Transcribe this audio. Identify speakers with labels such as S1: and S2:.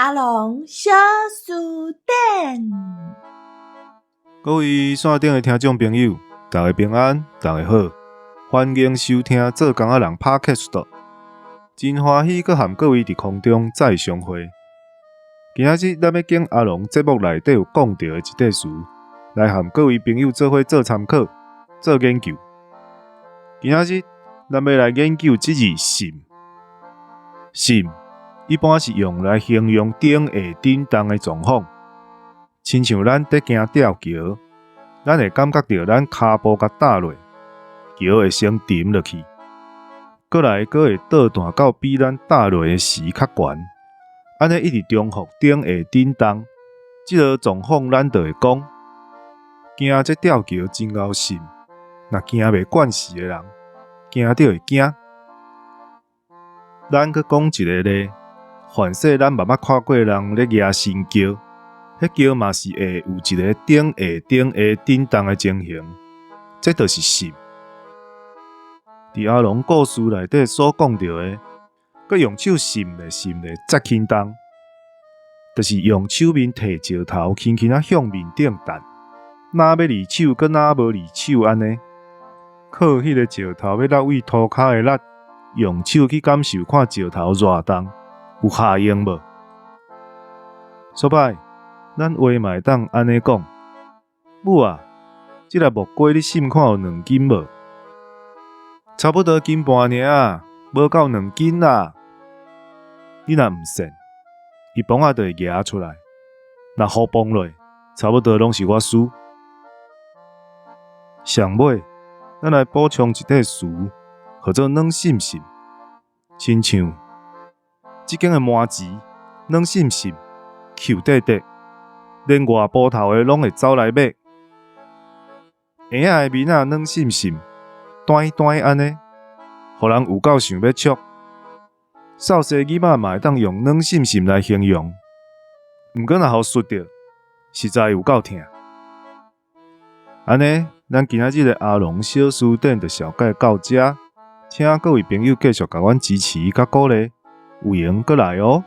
S1: 阿龙小书店，
S2: 各位线顶的听众朋友，大家平安，大家好，欢迎收听做工仔人 Podcast。真欢喜，佮和各位伫空中再相会。今仔日咱要经阿龙节目内底有讲到的一块词，来和各位朋友做伙做参考、做研究。今仔日咱要来研究这字“信”。信一般是用来形容顶下震动的状况，亲像咱在行吊桥，咱会感觉到咱骹步甲踏落，桥会先沉落去，过来会倒弹到比咱踏落的时较悬，安尼一直重复顶下震动，这个状况咱就会讲，行这吊桥真够信，若行袂惯势的人，行着会惊。咱去讲一个例，凡说咱捌捌看过人咧举神桥，迄桥嘛是会有一个顶下震动的情形，这就是信。伫阿龙故事内底所讲到的，佮用手信咧砸轻动，就是用手面摕石头轻轻啊向面顶弹，哪要离手，佮哪无离手安尼，靠迄个石头要落位涂骹的力。用手去感受看石头热动，有效用无？所摆，咱话嘛会当安尼讲：母啊，即个木瓜你信看有2斤无？差不多斤半尔，无够2斤啦。你若毋信，伊帮仔就会举出来，若雨崩落，差不多拢是我输。上尾，咱来补充一块词。叫做软信信，亲像即间的麻糍软信信，Q 短短，连外部头的拢会走来买。婴仔的面仔软信信，短短安尼，互人有够想要触。少细囡仔嘛会当用软信信来形容，毋过若互摔着，实在有够疼。安尼，咱今仔日的阿龙小书店就小解到这。请各位朋友继续甲阮支持甲鼓励，有闲过来哦。